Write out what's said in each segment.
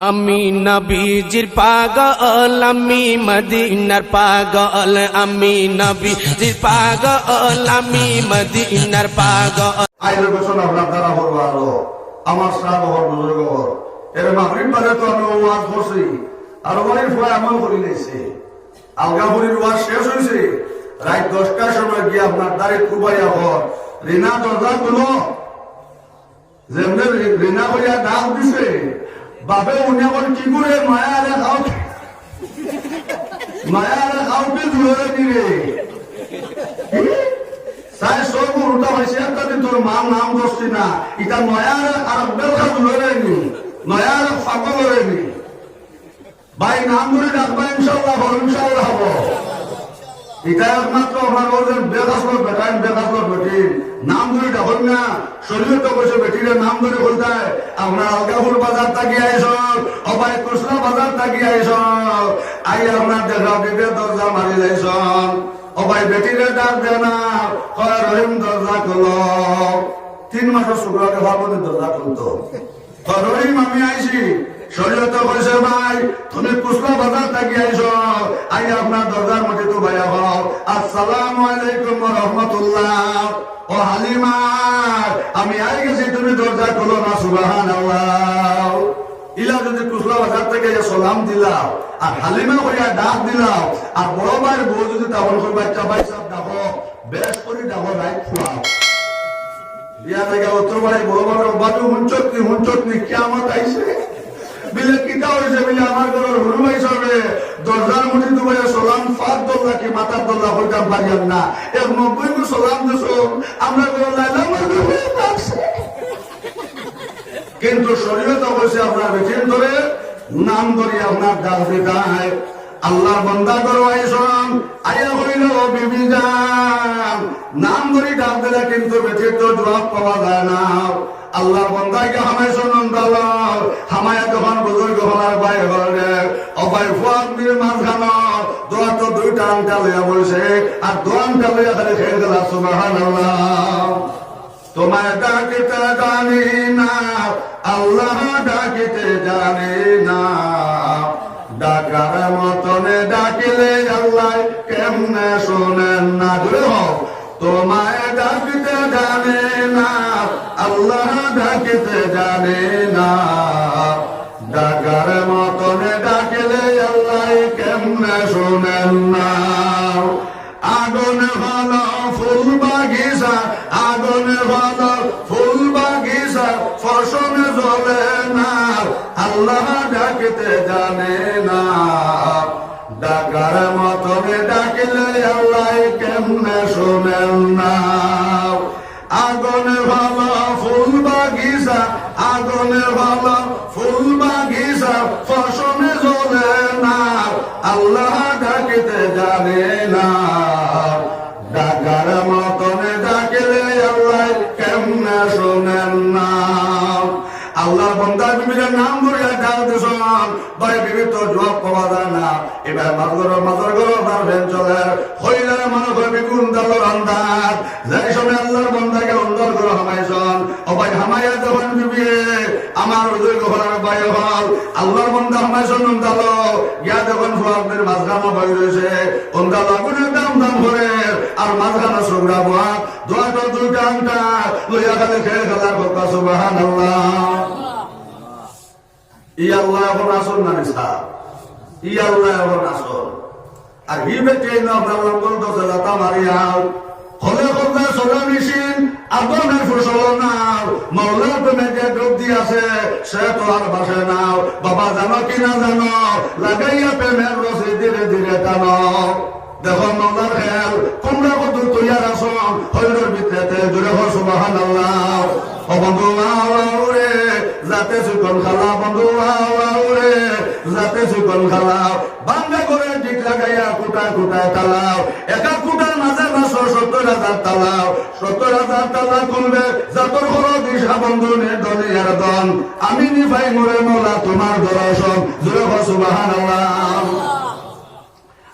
আমি নবীজির পাগল, আমি মদিনার পাগল, আমি নবীজির পাগল, আমি মদিনার পাগল। আইলে বছর আপনার দ্বারা হল আরো আমার সাহ হল বুজুর্গ হল এর মাগরিব বাজে তো আমি ওয়াজ করছি আর ওয়ানের ফলে আমিও করি নিয়েছি। আলগাপুরির ওয়াজ শেষ হয়েছে রাত 10টার সময় গিয়ে আপনার দ্বারে কুবাইয়া হল রিনা দরজা গুলো যেমনি রিনা করিয়া ডাক দিছে বাপে উনি আবার কি করে মায়ারে খাওকে জুড়ে দিলে সাই সব উল্টা হয়েছে একটা দিন তোর মার নাম করছি না এটা নয়ার আর বেলকা জুড়েনি নয়ার ফাঁকা করেনি ভাই নাম ধরে ডাকবা ইনশাল্লাহ ইনশাল্লাহ হবো এটা একমাত্র আপনার বলছেন বেকাসল বেটাইন বেকাসল বেটিন নাম ধরে ডাকুন না শরীর তো বসে বেটিরে নাম ধরে বলতায় আমরা আলগাপুর বাজার থাকি আইস অবাই কৃষ্ণ বাজার থাকি আইস আই আপনার দেখা দিবে দরজা মারি যাইস অবাই বেটিরে ডাক দে না রহিম দরজা খোল 3 মাসের শুক্রবারে ভাবতে দরজা খুলতো রহিম আমি আইসি শরীয়ত কইছে ভাই তুমি কুসলা বাজার থাকি আইস আই আপনার দরজার মধ্যে তো ভাইয়া হও আসসালামু আলাইকুম ওয়া রাহমাতুল্লাহ ও হালিমা আমি আই গেছি তুমি দরজা খোলো না সুবহানাল্লাহ ইলা যদি কুসলা বাজার থেকে সালাম দিলাম আর হালিমা কইয়া ডাক দিলাম আর বড় ভাইয়ের বউ যদি তাবল করে বাচ্চা ভাই সব ডাকো বেশ করে ডাকো রাইট খুয়াও বিয়া থেকে উত্তর বাড়ি বড় বড় বাজু হুঞ্চতনি কিয়ামত আইছে বিলে কিতা হয়েছে বিলে আমার ঘরের হুরুমাই সবে দরজার মধ্যে তোমার সালাম ফাত দল্লা কি মাতার দল্লা হইতাম পারিয়াম না 90 গো সালাম দিছ আমরা ঘরে লাইলাম কিন্তু শরীয়ত হয়েছে আপনার বেচিন ধরে নাম ধরে আপনার ডাক দিতে হয় আল্লাহর বান্দা করো আইসন আয়া হইল বিবি জান নাম ধরে ডাক দিলে কিন্তু বেচিন তো জবাব পাওয়া যায় না আল্লাহর বান্দাকে হামাই শোনন দাল হামায়া যখন বুজুর্গ হলার বাইরে হলে অবাই ফুয়াক দিয়ে মাঝখান দোয়া তো 2টা আংটা লইয়া বলছে আর 2 আংটা লইয়া খালি খেয়ে গেল সুবহানাল্লাহ তোমায় ডাকিতে জানি না আল্লাহ ডাকিতে জানি না ডাকার মতনে ডাকিলে আল্লাহ কেমনে শোনেন না জুড়ে হোক তোমায় ডাকিতে জানে না আল্লাহ ডাকিতে জানে না ডাকার মতনে ডাকিলে আল্লাহ কেমনে শোনেন না আগুন ভালো ফুল বাগিচা আগুন ভালো ফুল বাগিচা ফসলে জ্বলে না আল্লাহ ডাকিতে জানে না ডাকার মতনে ডাকিলে আল্লাহ কেমনে শোনেন না আগুন ভালো ফুল বাগিচা আগুন ভালো ফুল বাগিচা ফসলে জ্বলে না আল্লাহ ডাকিতে জানে না ডাকার মতনে ডাকিলে আল্লাহ কেমনে শোনেন না আল্লাহ বন্দার বিবির নাম ধরিয়া ডাক দিছন ভাই বিবি তো জবাব পাওয়া যায় না এবার মাজার ঘর আপনার ভ্যান চলে হইলে মানুষ বিগুন দালোর আন্দাজ যাই সময় আল্লাহর বন্দাকে অন্তর করে হামাইছন ও ভাই হামাইয়া যখন বিবি আমার ওই ঘরের বাইরে হল আল্লাহর বন্দা হামাইছন অন্দালো গিয়া যখন ফুয়াকদের মাঝখানো বই রয়েছে অন্দালো আগুনের দাম করে আর মাঝখানো সুগরা বোয়া দোয়া তো 2টা আংটা লইয়া খালি খেয়ে খেলার কথা সুবহানাল্লাহ আল্লাহ এখন আসল না নিসা আল্লাহ এখন আসল আর হি বেটে না আপনার বলতো লাতা মারিয়াও হলে হলে সোলা মেশিন আগুনের ফসল নাও মৌলার প্রেমে যে ডুব দিয়ে আছে সে তো আর বাসে নাও বাবা জানো কি না জানো লাগাইয়া প্রেমের রসি ধীরে ধীরে টানো দেখো মৌলার খেল তোমরা কত তৈয়ার আসন হইলের ভিতরে জুড়ে হো সুবহানাল্লাহ ও বন্ধু আওরে যাতে সুকন খালা বন্ধু আওরে যাতে সুকন খালা বাংলা করে ঠিক লাগাইয়া কুটা কুটা তালাও একা কুটার মাঝে মাসো 70,000 তালাও 70,000 তালা খুলবে যাতর হলো দিশা বন্ধুনের দলিয়ার দন আমি নিভাই মোরে মোলা তোমার দর্শন জুড়ে হো সুবহানাল্লাহ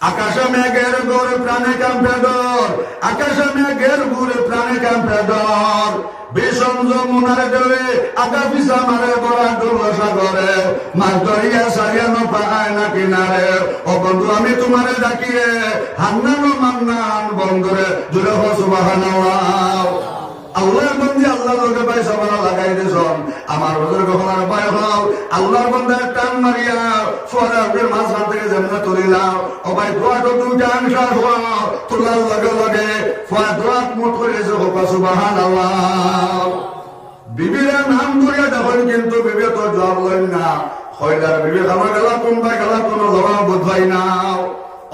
আকাশে মেঘের ঘরে প্রাণে কাঁপে ডর, আকাশে মেঘের ঘুরে প্রাণে কাঁপে ডর, ভীষণ যমুনার ঢেউয়ে আগা পিছা মারে বড়া ডুব সাগরে, মাছ ধরিয়া সারিয়ানো পায় না কিনারে। ও বন্ধু আমি তোমারে ডাকিয়ে হান্নানো মান্নান বন্ধুরে জুড়ে হো সুবহানাল্লাহ। আল্লাহর বন্দি আল্লাহর লোকে পয়সা বলা লাগাই দিয়েছেন। আমার বুজুর্গ হলার ভয় হল আল্লাহর বন্দার টান মারিয়া ফরাদের মাঝখান থেকে যেমন তুলিলাম ও ভাই দোয়াটো দুইটা আনসার হওয়া তোলার লগে লগে ফয়া দোয়াত মুঠ করে সুবহানাল্লাহ। বিবিরা নাম ধরিয়া দেখেন কিন্তু বিবে তো জবাব লইন না। হয়দার বিবে আমার গেলা কোন ভাই গেলা কোন জবাব বোধ না।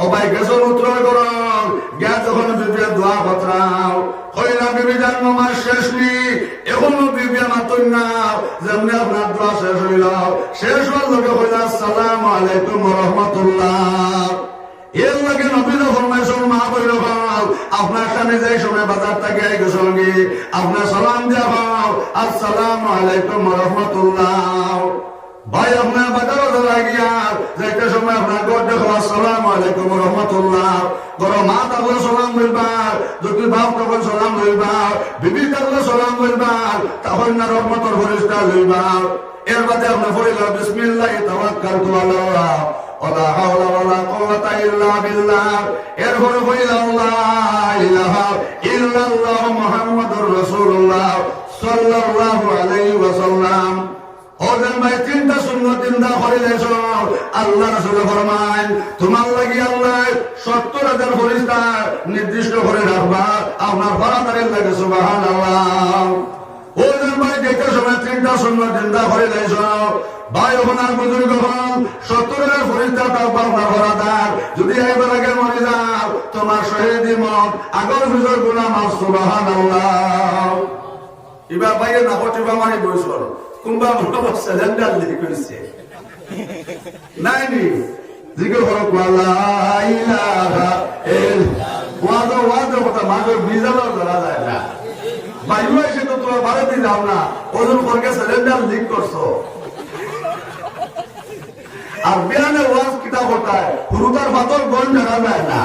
ও ভাই গেছন উত্তর করন গিয়া যখন বিবিয়া দোয়া খতরাও হইলা বিবি যার নমাজ শেষ নি এখনো বিবিয়া মাতুন না। যেমনি আপনার দোয়া শেষ হইল শেষ হওয়ার লোকে হইলা আসসালামু আলাইকুম ওয়া রাহমাতুল্লাহ। এর লাগে নবী ফরমাইছেন মা কইল ভাও আপনার সামনে যাই সময় বাজার থেকে আই গেছঙ্গি আপনার সালাম দিয়া ভাও আসসালামু আলাইকুম ওয়া রাহমাতুল্লাহ। ভাই আপনার বাজারও লাগিয়া যাইতে সময় আপনার ঘর দেখো আসসালামু আলাইকুম ওয়া রাহমাতুল্লাহ। বড় মা তাহলে সালাম বলবার, যদি বাপ তখন সালাম বলবার, বিবি তাহলে সালাম বলবার, তখন না রহমতের ফেরেশতা লইবার। এর বাদে আপনি পড়িল বিসমিল্লাহি তাওয়াক্কালতু আলাল্লাহ ওয়ালা হাওলা ওয়ালা কুওয়াতা ইল্লা বিল্লাহ। এরপরে পড়িল লা ইলাহা ইল্লাল্লাহ মুহাম্মাদুর রাসূলুল্লাহ সাল্লাল্লাহু আলাইহি ওয়াসাল্লাম। ওদের ভাই তিনটা সুন্নাত তিনটা করিলেছ আল্লাহ রাসূল ফরমান তোমার লাগি আল্লাহ ৭০,০০০ ফেরেশতা নির্দিষ্ট করে রাখবা আপনার ফরাদারের লাগে সুবহানাল্লাহ। ওদের ভাই যেটা সময় তিনটা সুন্নাত তিনটা করিলেছ ভাই ওনার বুজুর্গ হন ৭০,০০০ ফেরেশতা থাকবা আপনার ফরাদার। যদি একবার আগে মরে যাও তোমার শহীদি মত আগর বিজয় গুনাহ মাফ সুবহানাল্লাহ। এবার ভাইয়ে না হটিবা মারি বইছল কুম্বা মনোবর সিলিন্ডার লিখে করেছে নাই নি জিকির করো লা ইলাহা ইল্লাল্লাহ। ওয়াজ কথা মাগো বিজালো ধরা যায় না। ভাইও এসে তো তোমার ভারতে যাও না ওজন করকে সিলিন্ডার লিক করছো। আর বিয়ানে ওয়াজ কিতাব হতায় হুরুদার বাতর গোল দেখা যায় না।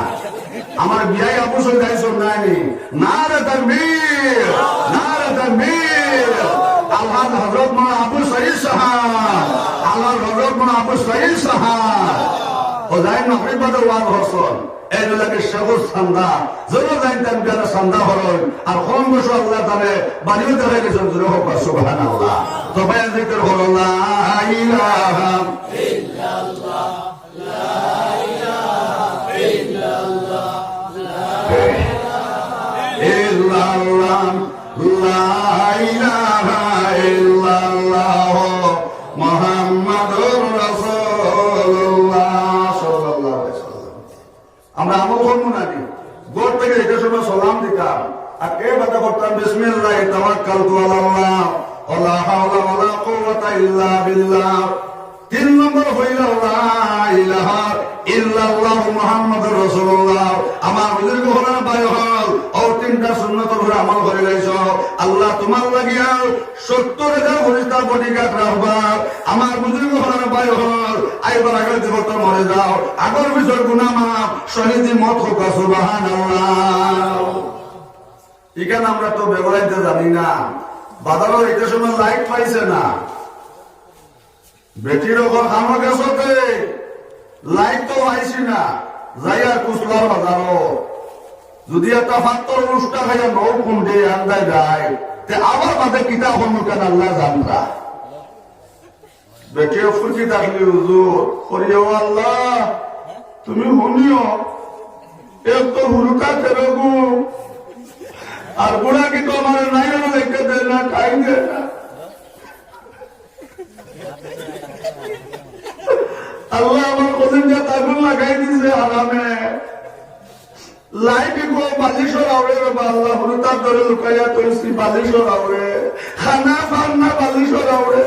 আমার বিয়াই আপু সই গাইছো নাই নি নারে তাকবীর নারে তাকবীর। আল্লাহ হযরত মাওলানা আবু সাঈদ সাহেব আল্লাহ হযরত মাওলানা আবু সাঈদ সাহেব ও যাই মাগরিব বাদে ওয়াজ হসন এই লাগে সবুজ সান্দা জরুর জানতেন যারা সান্দা হরন আর কোন বসো আল্লাহ তাআলা বাড়িও দেখা গেছে জোরে হোক সুবহানাল্লাহ। তো বয়ান জিকির হলো লা ইলাহা ইল্লাল্লাহ লা ইলাহা ইল্লাল্লাহ লা ইলাহা ইল্লাল্লাহ মুহাম্মাদুর রাসূলুল্লাহ সাল্লাল্লাহু আলাইহি ওয়াসাল্লাম। আমরা আমল করব না নি গোর থেকে এটা সময় সালাম দিতাম আর কে বাতা করতাম বিসমিল্লাহি তাওয়াক্কালতু আলাল্লাহ ওয়ালা হাওলা ওয়ালা কুওয়াতা ইল্লা বিল্লাহ। ৩ নম্বর হইল লা ইলাহা ইল্লাল্লাহ মুহাম্মাদুর রাসূলুল্লাহ। আমার বুজুর্গ হলার ভাই হল ও তিনটা সুন্নতের উপরে আমল করে লাইছ আল্লাহ তোমার লাগিয়া ৭০,০০০ ফেরেশতা বডিগার্ড রাখবা। আমার বুজুর্গ হলার ভাই হল আইবার আগে জীবত মরে যাও আগর বিষয় গুনাহ মাফ শহীদি মত হোক সুবহানাল্লাহ। এখানে আমরা তো ব্যবহারতে জানি না বাজারও এটা সময় লাইট পাইছে না বেটির ওপর খামা গেছতে লাইট তো পাইছি না যাইয়া কুসলার বাজারও যদি একটা ফাত্তর অনুষ্ঠা খাইয়া নৌ কুণ্ডে আন্দায় যায় তে আবার বাদে কিতা হনু কেন আল্লাহ জানরা বেটিও ফুটি থাকলে হুজুর করিও আল্লাহ তুমি শুনিও এক তো হুরুকা ফেরগু আর বুড়া কিন্তু আমার নাই দেখতে দেয় না খাই দেয় না। আল্লাহ আমার কদিনটা তাগুন লাগাই দিছে আরামে লাইট গো বালিশর আউরে বাবা আল্লাহ হুরুতার ধরে লুকাইয়া তৈছি বালিশর আউরে খানা ফান্না বালিশর আউরে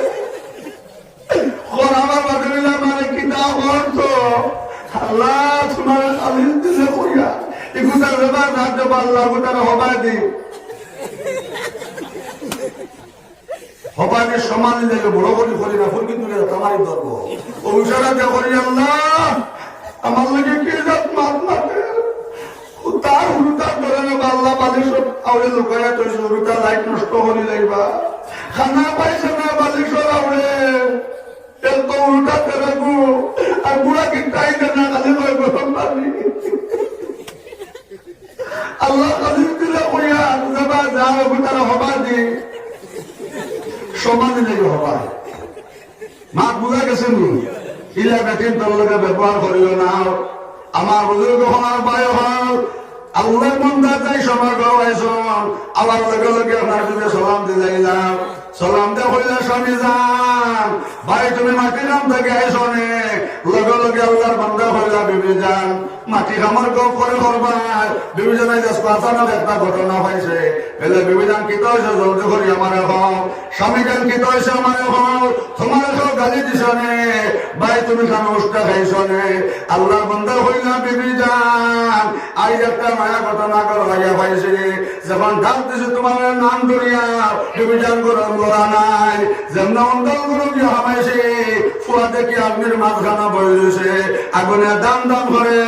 আমার বাদরিলা মানে কিতা অর্থ আল্লাহ তোমার আলিম দিলে কইয়া এগুতার ব্যাপার রাজ্য আল্লাহ গোটার হবাই দি হবাইকে সমান দিলে বড় করি করি না ফুলকি তুলে তোমারই ধরব ও ইশারা দিয়ে করি আল্লাহ আমার লাগে কে জাত মা আল্লাহ বালিশ আউরে লুকাইয়া তো জরুরটা লাইট নষ্ট হয়ে যাইবা খানা পাইছে না বালিশ আউরে এত উল্টা ফেরাবো আর বুড়া কিন্তু আইতে না খালি হয় গরম পানি আল্লাহ খালি দিলে কইয়া যাবা যাও তারা হবা দি সমান নাকি হবা মা বুঝা গেছে নি ইলা বেটিন তোর লগে ব্যবহার করিও না আমার বুজুর্গ হওয়ার বায় হল আল্লাহর মন্দা যাই সময় গাওয়াইছ আবার লগে লগে আপনার যদি সালাম দিয়ে যাইলাম সালাম দে হইলে স্বামী যান ভাই তুমি মাটি নাম থেকে আইসো নে লগে লগে আল্লাহর মন্দা হইলা বিবি যান মাটি খামার গপ করে করবাই বিবি জানাই যাস আচানক একটা ঘটনা হয়েছে এলে বিবি যান কি হয়েছে জলদি করি আমার এখন স্বামী যান কি হয়েছে আমার এখন তোমার এখন গালি দিছ নে ভাই তুমি খান উষ্টা খাইছ নে আল্লাহর মন্দা হইলা বিবি যান আই একটা মায়া ঘটনা কর হইয়া পাইছে যখন ডাক দিছে তোমার নাম ধরিয়া বিবি যান করে লড়া নাই যেমন অন্তল গুরু কি হামাইছে ফুয়া দেখি আগ্নির মাঝখানা বইছে আগুনে দাম দাম করে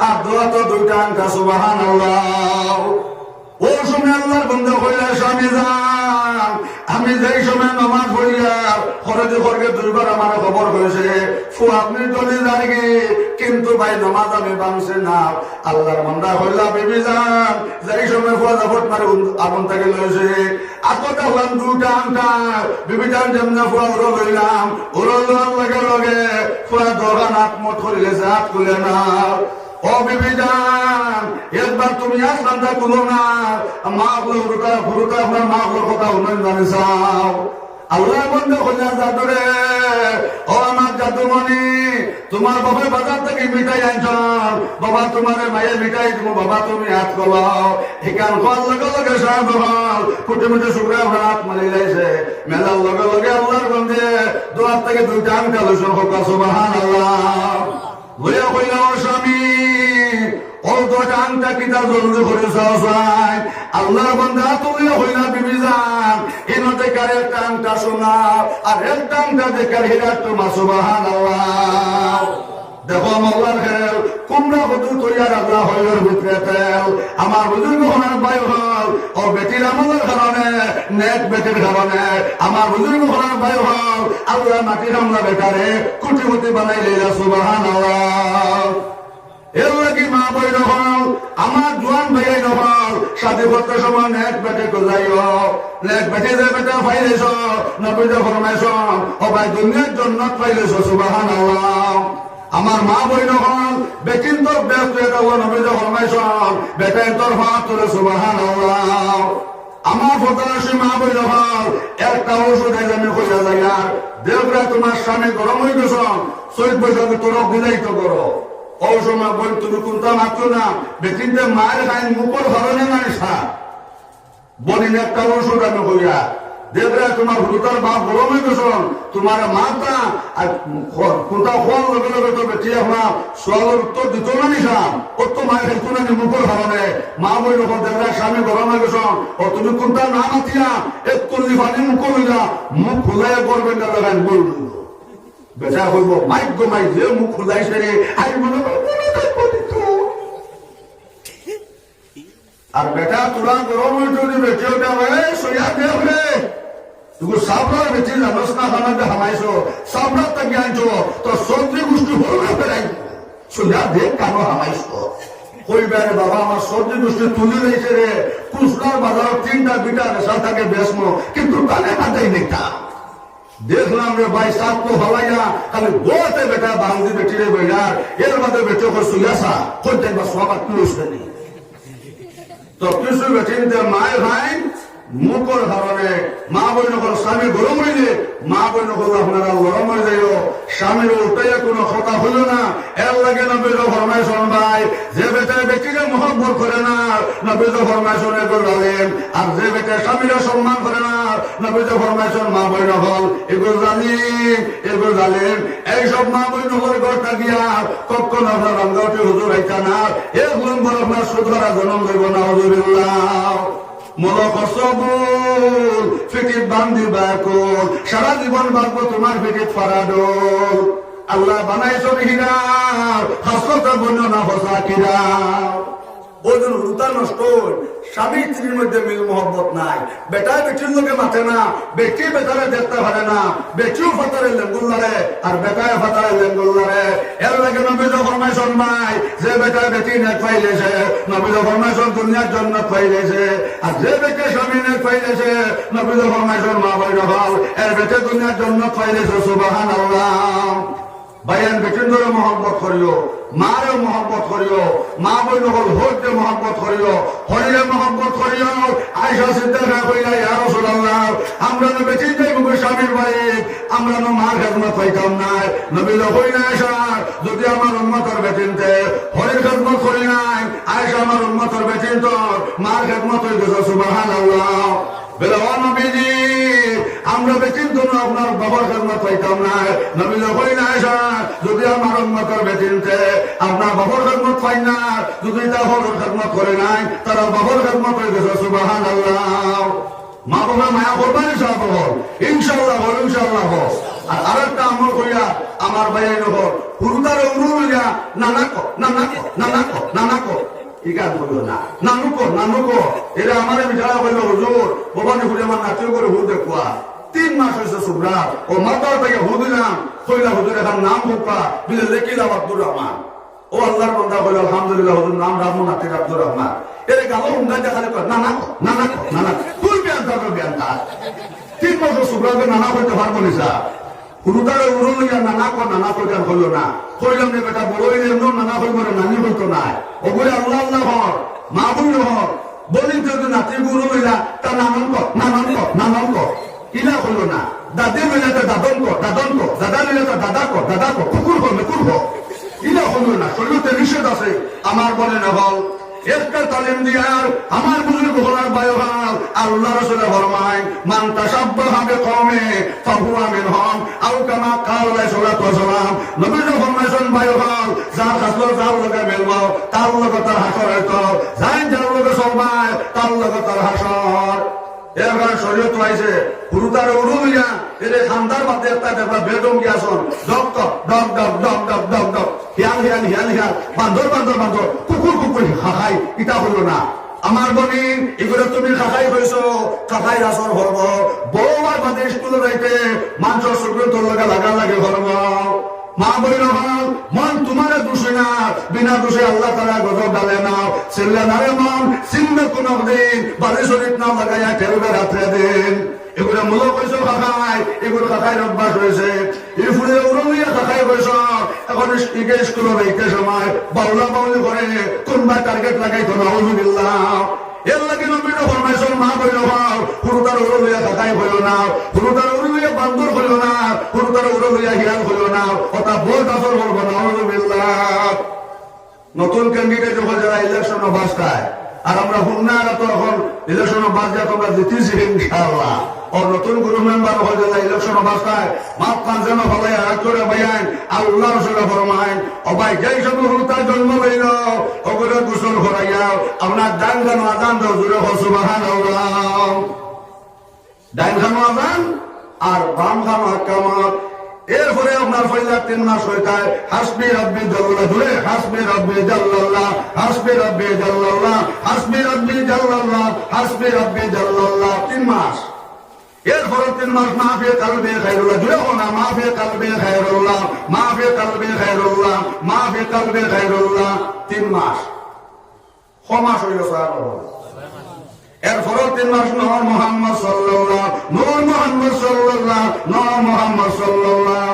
আর দোয়া তো দুইটা আনকা সুবহানাল্লাহ ও সময় আল্লাহর বন্ধু হইলা স্বামী যান আমি যেই সময় নামাজ পড়িয়া খরচে খরকে দুইবার আমার খবর হয়েছে ফু আপনি চলে যায় কিন্তু ভাই নামাজ আমি বাংছে না আল্লাহর মন্দা হইলা বিবি যান যেই সময় ফুয়া জাফট মারে আগুন থেকে লয়েছে আতটা হলাম দুটা আনটা বিবি যান যেমন ফুয়া উড়ো লইলাম উড়ো লওয়ার লগে লগে ফুয়া দোকান আত্মত করিলে হাত খুলে না ও বিবি যান একবার তুমি আসলামটা তুলো না মা গুলো ফুরুটা আপনার মা গুলোর কথা উন্নয়ন জানি চাও আল্লাহ বন্ধ হইয়া জাদুরে ও আমার জাদুমণি তোমার বাবার বাজার থেকে মিঠাই আনছন বাবা তোমার মায়ের মিঠাই দিব বাবা তুমি হাত কলাও এখান কল লগে লগে সাহায্য হল কুটে মুটে শুক্রে আপনার হাত মারি লাইছে মেলার লগে লগে আল্লাহর বন্ধে দুয়ার থেকে দুইটা আনকা লইছন হোক সুবহানাল্লাহ লইয়া কইলা ও স্বামী ও দুটা আনটা কিতা জলদি করে চাই আল্লাহর বান্দা তুমি হইলা বিবি যান এনতে কারে একটা আনটা শোনা আর একটা আনটা দেখার হিরা তোমা সুবহানাল্লাহ দেখো মাওলার খেল কুমড়া কত তৈয়ার আল্লাহ হইলের ভিতরে তেল আমার বুজুর্গ হওয়ার বাই হল ও বেটির আমলের কারণে নেক বেটির কারণে আমার বুজুর্গ হওয়ার বাই হল আল্লাহ মাটির আমলা বেটারে কুটি কুটি বানাই লইলা সুবহানাল্লাহ এর লাগি মা বই নহল আমার জোয়ান ভাইয়াই নহল সাথে করতে সময় নেক বেটে যাইও নেক বেটে যে বেটা ফাইলেছ নবীজ ফরমাইছ ও ভাই দুনিয়ার জন্য পাইলেছ সুবহানাল্লাহ আমার মা বই নহল বেটিন তোর ব্যস্ত এটা নবীজ ফরমাইছ বেটাই তোর হাত তোরে সুবহানাল্লাহ আমার ফতরাশি মা বই নহল একটা ওষুধ আমি কইয়া যাইয়া দেবরা তোমার স্বামী গরম হয়ে গেছ 14 বছর তোর বিদায়িত করো ও সময় বল তুমি কোনটা মাত্র না বেটিনতে মায়ের খাই মুখর ধরনে মানিসা বলিন একটা ওষুধ আমি কইয়া দেবরা তোমার ভূতার বাপ গরম হয়ে গেছ তোমার মাতা আর কোনটা খোয়ার লগে লগে তো বেটি আপনার সোয়ালের উত্তর দিত না নিসাম ও তো মায়ের খাইতো না মুখর ধরনে মা বই যখন দেবরা স্বামী গরম হয়ে গেছ ও তুমি কোনটা না মাতিয়া একটু পানি মুখ লইলা মুখ খুলাই করবেন না লাগাই বল বেচা হইব মাইক গো মাইক যে মুখ খুলাইছে রে আই মনে আর বেটা তোরা গরম হইতে বেটে ওটা সইয়া দেবে তুই সাবরার বেঁচে জানোস না খানাতে হামাইছো সাবরার তাকে আনছো তোর সর্দি গোষ্ঠী হল না বেড়াই সইয়া দেখ কেন হামাইছো কইবারে বাবা আমার সর্দি গোষ্ঠী তুলি রয়েছে রে কুসনার বাজার 3টা 2টা নেশা থাকে বেসমো কিন্তু কানে কাটাই নেতা দেখলাম রে ভাই সাপ তো হওয়াইয়া খালি গোতে বেটা বাংদি বেটি রে বেড়ার এর মধ্যে বেটো করে সুয়াসা কোনটা বা সবার তুলস নেই তো কিছু বেটিনতে মায়ের ভাই মুখর কারণে মা বই নকল স্বামী গরম হইলে মা বই নকল আপনারা গরম হয়ে যাইও স্বামীর উল্টাইয়া কোনো কথা হইল না এর লাগে নবীজ ফরমাইশন ভাই যে বেটায় বেটিকে মহব্বত করে না নবীজ ফরমাইশন এগুলো জানেন আর যে বেটায় স্বামীরা সম্মান করে না নবীজ ফরমাইশন মা বই নকল এগুলো জানেন এইসব মা বই নকল ঘরটা গিয়া কখন আপনার রঙ্গাউটি হুজুর আইতা না এগুলো বড় আপনার সুধরা জনম দেব না হুজুরিল্লাহ মলক সবুল ফিটিত বান্ধি বাকুল সারা জীবন বাঁধবো তোমার ফিটিত ফারাডোল আল্লাহ বানাইছ হীরা হাসত বন্য না হসা কিরা ওই জন্য হুরুতা নষ্ট হয়, স্বামী স্ত্রীর মধ্যে মিল মহব্বত নাই, বেটায় বেটির লোকে মাথে না, বেটি বেটারে দেখতে পারে না, বেটিও ফাতারে লেঙ্গুল্লারে আর বেটায় ফাতারে লেঙ্গুল্লারে। এর লাগে নবীজ ফরমাইশন নাই যে বেটায় বেটি নেট পাইলেছে, নবীজ ফরমাইশন দুনিয়ার জন্য পাইলেছে, আর যে বেটে স্বামী নেট পাইলেছে নবীজ ফরমাইশন মা বই নকল এর বেটে দুনিয়ার জন্য পাইলেছে। সুবহানাল্লাহ। ভাইয়ান বেটির ধরে মহব্বত করিও, মারে মহব্বত করিও, মা বই নকল হইতে মহব্বত করিও, হরিরে মহব্বত করিও। আয়েশা সিদ্দিকা কইলা ইয়া রাসূলুল্লাহ, আমরা তো বেটি যাইব স্বামীর বাড়ি, আমরা তো মার খেদমত পাইতাম না। নবী কইলা আয়েশা, যদি আমার উম্মতের বেটিনতে হরির খেদমত করি নাই, আয়েশা আমার উম্মতের বেটিন তো মার খেদমত হয়ে গেছে। সুবহানাল্লাহ। বলে ও নবীজি, আমরা বেটিন তো আপনার বাবার খেদমত পাইতাম না। নবী কইলা আয়েশা, যদি আমার উম্মতের বেটিনতে আপনার বাবার খেদমত পাই না, যদি তা হরির খেদমত করে নাই, তারা বাবার খেদমত হয়ে গেছে। সুবহানাল্লাহ। মা বাবা মায়া করবেন ইনশাআল্লাহ বল, ইনশাআল্লাহ বল। আর আরেকটা আমল করিয়া আমার ভাইয়াই নগর হুরুদারে অনুরোধ হইয়া নানাকো নানাকো নানাকো নানাকো ইকান করিল না, নানুকো নানুকো। এটা আমার বিছাড়া কইল হুজুর ভবানী হুজুর আমার নাতিও করে হুজুর দেখুয়া 3 মাস হয়েছে সুব্রা ও মাতার থেকে হুজুর নাম কইলা হুজুর এখন নাম হুকা বিলে লেখিলাম আব্দুর রহমান। ও আল্লাহর বান্দা কইল আলহামদুলিল্লাহ হুজুর নাম রামু নাতির আব্দুর রহমান। এর গালো হুঙ্গা দেখালে নানাকো নানাকো নানাকো তুই বিয়ান্তা তো বিয়ান্তা 3 বছর সুব্রাকে নানা করতে পারবো নিসা হুরুদারে উড়ো লইয়া নানা কো নানা কইতাম হইল না। কইলাম রে বেটা বড় হইলে এমন নানা কইব না, নানি হইতো না। ওগুলো আল্লাহ আল্লাহ হর মা বই হর বলি যদি নাতি গুরু লইলা তা নানন্দ নানন্দ নানন্দ ইলা হইল না। দাদি লইলা তা দাদন্ত দাদন্ত, দাদা লইলা তা দাদা কো দাদা কো, কুকুর হল কুকুর হো ইলা হইল না। শরীরতে নিষেধ আছে। আমার বলে না হল একটা তালিম দিয়ার আমার বুজুর্গ হলার বায়ুহাল আল্লাহ রাসূল ফরমায় মান তাশাব্বাহা বিকওমে ফাহুয়া মিনহুম আও কামা ক্বালা আলাইহিস সালাতু ওয়াস সালাম। নবী ফরমাইছেন বায়ুহাল যার হাসল যার লগে মিলব তার লগে তার হাসর হইতো, যার লগে সরমায় তার লগে তার হাসর। এবার শরীয়ত আইছে হুরুদারে উড়ুলিয়া এর খানদার বাদে একটা দেখবা বেদম গিয়াছন dog dog dog dog dog dog dog dog হিয়াল হিয়াল হিয়াল হিয়াল বান্দর বান্দর বান্দর কুকুর কুকুর হাহাই ইটা হইল না। আমার বনিন এগুলো তুমি খাখাই হইছো, খাখাই আসর হরব বউ আর বাদে স্কুলে যাইতে মানুষের শুক্র তোর লাগা লাগা লাগে হরব। মা বইল হল মন তোমার দোষে না, বিনা দোষে আল্লাহ তারা গজব ডালে নাও ছেলে নারে মন চিন্তা কোন দিন বাড়ি শরীর নাও লাগাইয়া ঠেলবে রাত্রে দিন। এগুলো মূল কইস খাখাই, এগুলো খাখাই অভ্যাস হয়েছে। এই ফুলে উড়িয়া খাখাই কইস এখন স্কুলে যাইতে সময় বাউলা বাউলি করে কোনবা টার্গেট লাগাইতো না। আলহামদুলিল্লাহ। এর লাগে নবী ফরমাইছেন মা বইল হল হুরুদার উড়িয়া খাখাই হইল না, হুরুদার উড়িয়া বান্দর হইল না, হুরুদার উড়িয়া হিয়াল হইল না। কথা বহুত আসর বলব না। আলহামদুলিল্লাহ। নতুন ক্যান্ডিডেট যখন যারা ইলেকশন বাস খায় আর আমরা হুন্নারা তো এখন ইলেকশন বাস যা তোমরা জিতেছি ইনশাআল্লাহ। और নতুন কোনো মেম্বার হয়ে যারা ইলেকশন বাস্তায় মাপ পাঁচজন ফলাই আর করে ভাইয়ান আল্লাহ রসুলের ফরমাইন ও ভাই যেই সব হুরুতার জন্ম লইল ওগুলো গোসল করাইয়া আপনার ডান গানো আজান দাও জুড়ে সুবহানাল্লাহ। ডান গানো আজান আর বাম গানো আকামত। এরপরে আপনার ফয়লা 3 মাস হইতায় হাসবি রব্বি জাল্লাল্লাহ ধরে হাসবি রব্বি জাল্লাল্লাহ হাসবি রব্বি জাল্লাল্লাহ হাসবি রব্বি জাল্লাল্লাহ হাসবি রব্বি জাল্লাল্লাহ 3 মাস। এরপরে 3 মাস মাফি কালবে খায়রুল্লাহ ধরে না মাফি কালবে খায়রুল্লাহ মাফি কালবে খায়রুল্লাহ মাফি কালবে খায়রুল্লাহ 3 মাস। ক মাস হইল সাহাবা? এরপরে 3 মাস নূর মুহাম্মদ সাল্লাল্লাহ নূর মুহাম্মদ সাল্লাল্লাহ নূর মুহাম্মদ সাল্লাল্লাহ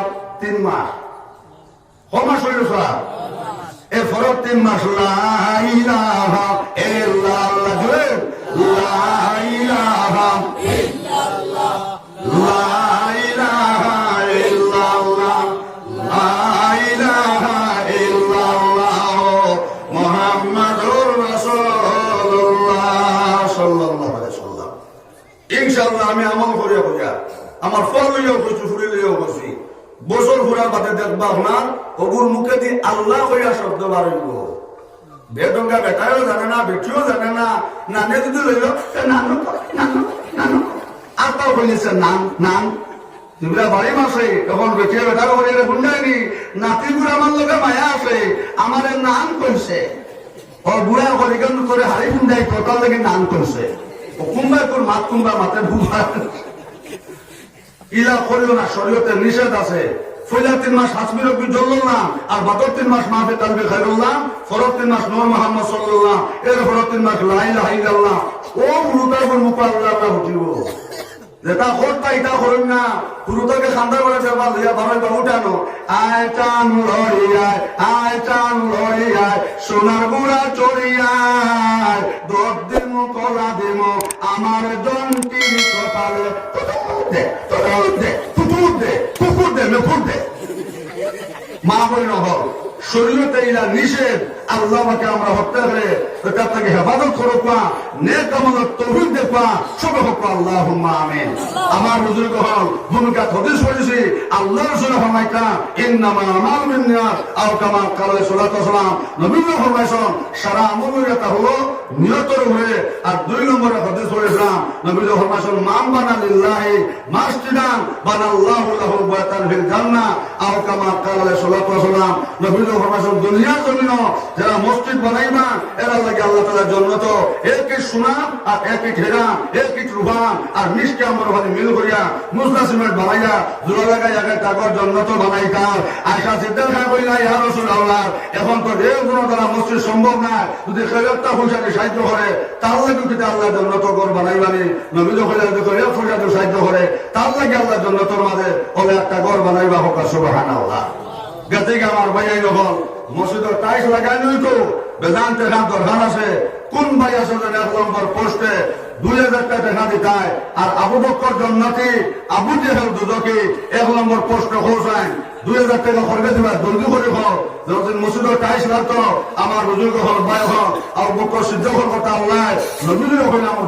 3 মাস। ক মাস হইল সাহাবা? এরপরে 3 মাস লা ইলাহা ইল্লাল্লাহ জোরে লা ইলাহা ইল্লাল্লাহ লা ইলাহা ইল্লাল্লাহ লা ইলাহা ইল্লাল্লাহ মুহাম্মাদুর রাসূলুল্লাহ সাল্লাল্লাহু আলাইহি ওয়াসাল্লাম। ইনশাআল্লাহ আমি আমল করিয়া করিয়া আমার ফল লইয়াও কইছি ফুরি লইয়াও কইছি বছর ঘুরার বাদে দেখবা আপনার ওগুর মুখে দিয়ে আল্লাহ হইয়া শব্দ বাড়িব। বেদঙ্গা বেটাও জানে না বেটিও জানে না, নানে যদি লইল নানু নানু নানু আর তাও বলেছে নাম নাম যেগুলা বাড়ি মাসে এখন বেটিয়া বেটাও বলে গুন্ডায়নি নাতি গুড়া আমার লোকে মায়া আছে আমার নাম কইছে ও বুড়া করে কিন্তু করে হারি বুন্দাই কতাল লেগে নাম করছে ও কুম্বা তোর মাত কুম্বা মাথায় বুবা ইলা করিও না, শরীয়তে নিষেধ আছে। ফইলা 3 মাস হাসমির রবি জ্বললাম আর বাদর 3 মাস মাহফে তালবে খাইরুল্লাহ, ফরত 3 মাস নূর মুহাম্মদ সাল্লাল্লাহ, এর ফরত 3 মাস লা ইলাহা ইল্লাল্লাহ। ও মুরুতার উপর মুকাল্লাহ উঠিব যেটা করতা এটা করেন না, পুরুতাকে খান্দার করে ব্যবহার দিয়া ধরাই বা উঠানো। আয় টান লড়িয়ায়, আয় টান লড়িয়ায়, সোনার গুড়া চড়িয়ায়, দর দিম কলা দিম আমার জন্টির কপালে। মা বলি নহল শরীরতে ইলা নিষেধ, আল্লাহকে আমরা হত্যা করে তার থেকে হেফাজত করবা, নেক আমলত তৌফিক দেখবা, সবে হোক আল্লাহুম্মা আমিন। আমার বুজুর্গ হল ভূমিকা হদিস পড়েছি, আল্লাহ রাসূল ফরমাইতা ইন্নামা আমালু বিন্নিয়াত আও কামা ক্বালা সাল্লাল্লাহু আলাইহি ওয়াসাল্লাম। নবী ফরমাইছেন সারা আমলটা হলো নিয়তের উপরে। আর 2 নম্বরে হদিস পড়েছিলাম, নবী ফরমাইছেন মান বানা লিল্লাহি মাসজিদান বানাল্লাহু লাহু বাইতান ফিল জান্নাহ আও কামা ক্বালা সাল্লাল্লাহু আলাইহি ওয়াসাল্লাম। নবী ফরমাইছেন দুনিয়া জমিন যারা মসজিদ বানাইবা এরা লাগে আল্লাহ তাআলা জান্নাত এক এক সোনা আর এক এক হীরা, এক এক রূপা আর মিষ্টি আমর ভাবে মিল করিয়া মুসলা সিমেন্ট বানাইয়া জোড়া লাগাই আগে তাকর জান্নাত বানাইতা। আয়েশা সিদ্দিকা খান কইলা ইয়া রাসূলুল্লাহ, এখন তো দেড় গুণ দ্বারা মসজিদ সম্ভব না, যদি খেলাটা পয়সাকে সাহায্য করে তার লাগে কিন্তু আল্লাহ জান্নাত ঘর বানাইবানি। নবী কইলা দেখো এক পয়সাকে সাহায্য করে তার লাগে আল্লাহ জান্নাতের মাঝে ওলে একটা ঘর বানাইবা হোক সুবহানাল্লাহ। গেতে আমার ভাই যখন মসজিদের টাইস লাগাই নই তো বেদান্তে না দরকার আছে, কোন ভাই আছে 1 নম্বর পোস্টে 2000 টাকা দেখা দিতায়, আর আবু বকর জান্নাতি আবু জেহেল দুদকি 1 নম্বর পোস্টে পৌঁছায় 2000 টাকা খরচে দিবা জলদি করে খাও। যখন মসজিদের টাইস লাগতো আমার বুজুর্গ হল ভাই হল আবু বকর সিদ্দিক কথা আল্লাহ নবীর ওখানে আমার